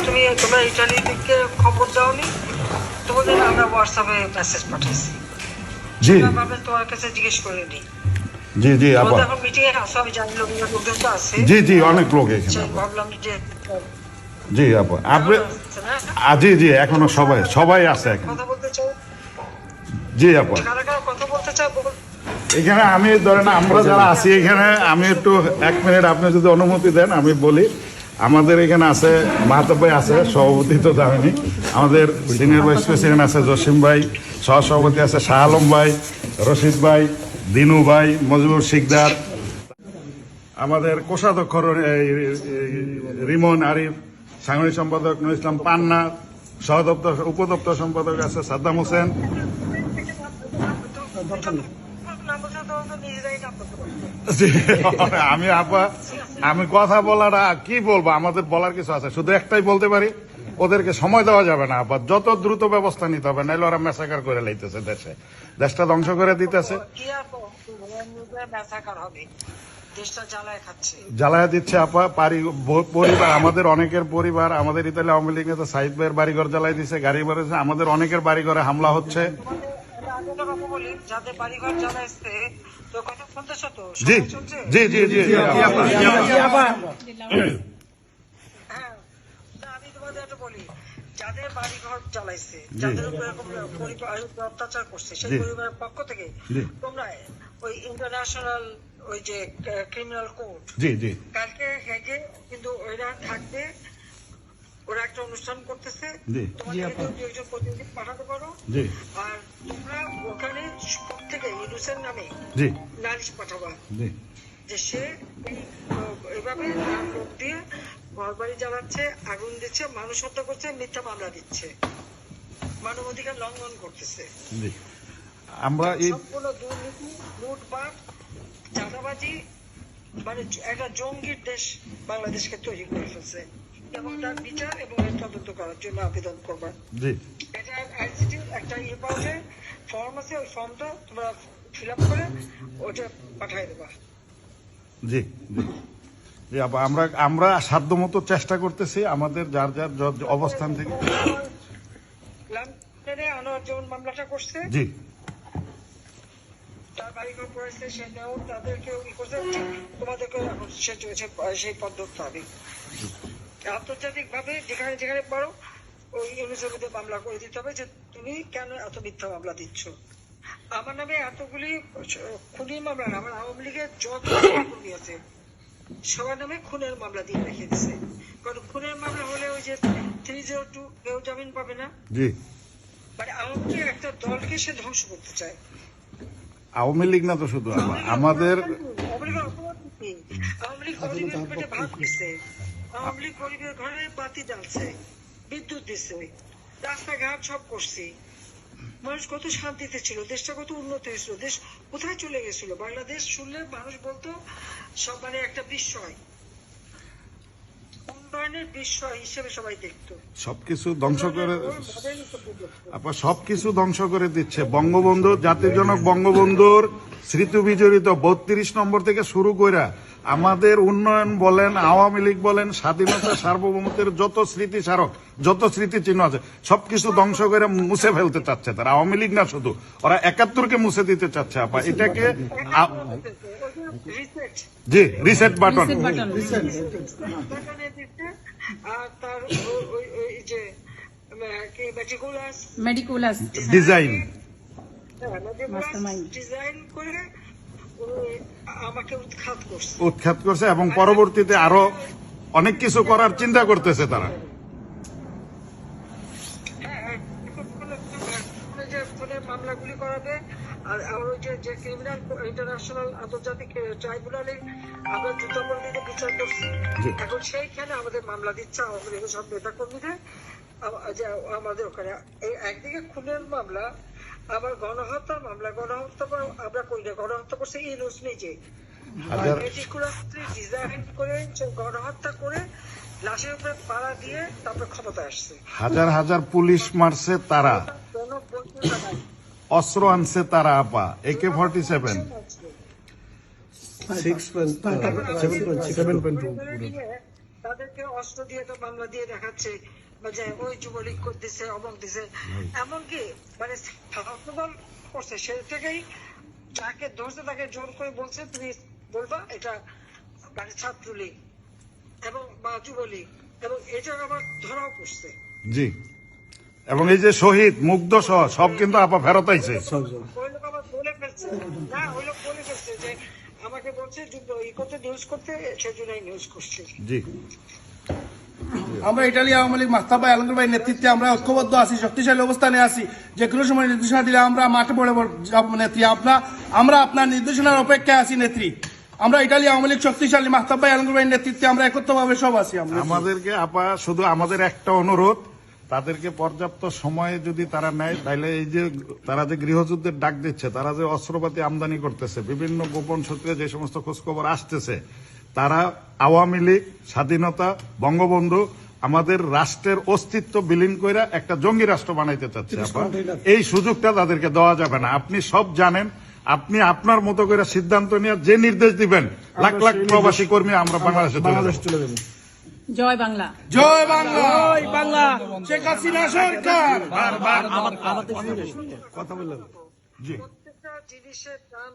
তোমরা ইটালি থেকে খবর দাওনি, তোমাদের আমরা হোয়াটসঅ্যাপে মেসেজ পাঠাইছি। জি ভাবে তোমার কাছে জিজ্ঞেস করে নি। জি জি আপা, এখন মিটিং এ আসো, আমি জানি লোকজন তো আছে। জি জি অনেক লোক এখানে সেই আপা। ভাবলাম যে জি আপা, আপনি জি জি এখনো সবাই সবাই আছে এখানে। কথা বলতে চাও, জি আপা, কারা কারা কথা বলতে চাও এখানে আমি ধরেন আমরা যারা আছি এখানে, আমি একটু 1 মিনিট আপনি যদি অনুমতি দেন আমি বলি। আমাদের এখানে আছে মাহতাব ভাই আছে, সভাপতি তো জানেনি। আমাদের সিনিয়র ভাইস প্রেসিডেন্ট আছে জসিম ভাই, সহসভাপতি আছে শাহ আলম ভাই, রশিদ ভাই, দিনু ভাই, মজিবুর শিকদার, আমাদের কোষাধ্যক্ষ রিমন আরিফ, সাংগঠনিক সম্পাদক নুর ইসলাম পান্না, সহদপ্তর উপদপ্তর সম্পাদক আছে সাদ্দাম হোসেন। আমি আপা, আমি কথা বলাটা কি বলবো, আমাদের বলার কিছু আছে, শুধু একটাই বলতে পারি, ওদেরকে সময় দেওয়া যাবে না আপা, যত দ্রুত ব্যবস্থা নিতে হবে, নাইলে ওরা মেসাকার করে লাইতেছে, দেশটা ধ্বংস করে দিতেছে, জ্বালায় দিচ্ছে আপা। পরিবার আমাদের অনেকের পরিবার, আমাদের ইতালি আওয়ামী লীগ নেতা সাইদ ভাইয়ের বাড়িঘর জ্বালাই দিচ্ছে, গাড়ি বাড়ি, আমাদের অনেকের বাড়িঘরে হামলা হচ্ছে। জি জি জি জি আমি তোমাদের একটা বলি, যাদের বাড়ি ঘর জ্বালাইছে, যাদের উপর অত্যাচার করছে, সেই পরিবারের পক্ষ থেকে তোমরা ওই ইন্টারন্যাশনাল ওই যে ক্রিমিনাল কোর্ট, জি জি কালকে হেগে কিন্তু ওইরা থাকবে, ওরা একটা অনুষ্ঠান করতেছে, তোমাদের একজন প্রতিনিধি পাঠাতে পারো। আর তোমরা ওখানে প্রত্যেকে ইউনুসের নামে নালিশ পাঠাবা যে সে এইভাবে লোক দিয়ে ঘর বাড়ি জ্বালাচ্ছে, আগুন দিচ্ছে, মানুষ হত্যা করছে, মিথ্যা মামলা দিচ্ছে, মানবাধিকার লঙ্ঘন করতেছে। আমরা সম্পূর্ণ দুর্নীতি, লুটপাট, চাঁদাবাজি, মানে একটা জঙ্গির দেশ বাংলাদেশকে তৈরি করে ফেলছে, এবং তার বিচার এবং তদন্ত করার জন্য আবেদন করবা। এটা আইসিটির একটা পাওয়া ফর্ম আছে, ওই ফর্মটা তোমরা ফিল আপ করে ওটা পাঠিয়ে দেবা। জি জি আপা, আমরা সাধ্য মতো চেষ্টা করতেছি আমাদের যার যার অবস্থান থেকে। লন্ডনে আনোয়ার যেমন মামলাটা করছে, জি তার বাড়িঘর পড়েছে, সেটাও তাদেরকে করছে, তোমাদেরকে সেই পদ ধরতে হবে। আন্তর্জাতিক ভাবে যেখানে যেখানে পারো ওই ইউনিসেফে মামলা করে দিতে হবে যে তুমি কেন এত মিথ্যা মামলা দিচ্ছ। আমার নামে এতগুলি খুনের মামলা না, আমার আওয়ামী লীগের যত খুনি আছে সবার নামে খুনের মামলা দিয়ে রেখে দিচ্ছে, কারণ খুনের মামলা হলে ওই যে 302 কেউ জামিন পাবে না। মানে আওয়ামী লীগ একটা দলকে সে ধ্বংস করতে চায়। আওয়ামী লীগ না তো শুধু আমাদের আওয়ামী লীগ গরিবের পেটে ভাত দিচ্ছে, আওয়ামী লীগ গরিবের ঘরে বাতি জ্বালছে, বিদ্যুৎ দিচ্ছে, রাস্তাঘাট সব করছে, মানুষ কত শান্তিতে ছিল, দেশটা কত উন্নত হয়েছিল, দেশ কোথায় চলে গেছিল। বাংলাদেশ শুনলে মানুষ বলতো সব মানে একটা বিস্ময়, উন্নয়নের বিস্ময় হিসেবে সবাই দেখতো। সবকিছু ধ্বংস করে আপা, সবকিছু ধ্বংস করে দিচ্ছে। বঙ্গবন্ধু, জাতির জনক বঙ্গবন্ধুর স্মৃতি বিজড়িত 32 নম্বর থেকে শুরু করে আমাদের উন্নয়ন বলেন, আওয়ামী লীগ বলেন, স্বাধীনতা সার্বভৌমত্বের যত স্মৃতি স্মারক, যত স্মৃতি চিহ্ন আছে সবকিছু ধ্বংস করে মুছে ফেলতে চাচ্ছে তারা। আওয়ামী লীগ না শুধু, ওরা 71কে মুছে দিতে চাচ্ছে আপা। এটাকে জি রিসেট বাটন, ডিজাইন করে আমাকে উৎখাত করছে, এবং পরবর্তীতে আরো অনেক কিছু করার চিন্তা করতেছে তারা। মামলাগুলি করাবে, আর ওই যে ক্রিমিনাল ইন্টারন্যাশনাল আন্তর্জাতিক ট্রাইব্যুনালে আমরা যুদ্ধাপরাধীদের বিচার করছি, এখন সেইখানে আমাদের মামলা দিচ্ছে আওয়ামী লীগের সব নেতা কর্মীদের। আমাদের ওখানে একদিকে খুনের মামলা, আবার গণহত্যার মামলা, গণহত্যা আমরা করি না, গণহত্যা করছে ইউনূস নিজে, ডিজাইন করে গণহত্যা করে লাশের উপরে পাড়া দিয়ে তারপরে ক্ষমতা আসছে। হাজার হাজার পুলিশ মারছে তারা, অস্ত্র আনছে তারা আপা, AK-47 6.7 তাদেরকে অস্ত্র দিয়ে তো মামলা দিয়ে দেখাচ্ছে বা যে ওই যুবলীগ করতেছে অমক দিছে, এমনকি মানে ছাত্রদল করছে সে থেকেই যাকে ধরছে তাকে জোর করে বলছে তুমি বলবা এটা মানে ছাত্রলীগ এবং বা যুবলীগ, এবং এটা আবার ধরাও পড়ছে। জি, এবং এই যে শহীদ মুগ্ধ সহ সব কিন্তু আপা ফেরত আইছে। ওই লোক আবার বলে ফেলছে, না ওই লোক বলে ফেলছে যে আমাকে বলছে যুদ্ধ ই করতে নিউজ করতে, সেজন্যই নিউজ করছে। জি, আমরা ইটালি আওয়ামী লীগ মাস্তাব ভাই আলমগীর ভাই নেতৃত্বে আমরা ঐক্যবদ্ধ আছি, শক্তিশালী অবস্থানে আছি। যে কোনো সময় নির্দেশনা দিলে আমরা মাঠে পড়ে যাবো নেত্রী। আমরা আপনার নির্দেশনার অপেক্ষায় আছি নেত্রী। আমরা ইটালি আওয়ামী লীগ শক্তিশালী মাস্তাব ভাই আলমগীর ভাই নেতৃত্বে আমরা একত্রভাবে সব আছি। আমরা আমাদেরকে আপা শুধু আমাদের একটা অনুরোধ, তাদেরকে পর্যাপ্ত সময়ে যদি তারা নেয় তাহলে এই যে তারা যে গৃহযুদ্ধের ডাক দিচ্ছে, তারা যে অস্ত্রপাতি আমদানি করতেছে, বিভিন্ন গোপন সূত্রে যে সমস্ত খোঁজখবর আসতেছে, তারা আওয়ামী লীগ, স্বাধীনতা, বঙ্গবন্ধু, আমাদের রাষ্ট্রের অস্তিত্ব বিলীন করে একটা জঙ্গি রাষ্ট্র বানাইতে চাচ্ছে আপা। এই সুযোগটা তাদেরকে দেওয়া যাবে না। আপনি সব জানেন, আপনি আপনার মতো করে সিদ্ধান্ত নিয়ে যে নির্দেশ দিবেন, লাখ লাখ প্রবাসী কর্মী আমরা বাংলাদেশে চলে যাব। জয় বাংলা, জয় বাংলা, জয় বাংলা। শেখ হাসিনা সরকার প্রত্যেকটা জিনিসের দাম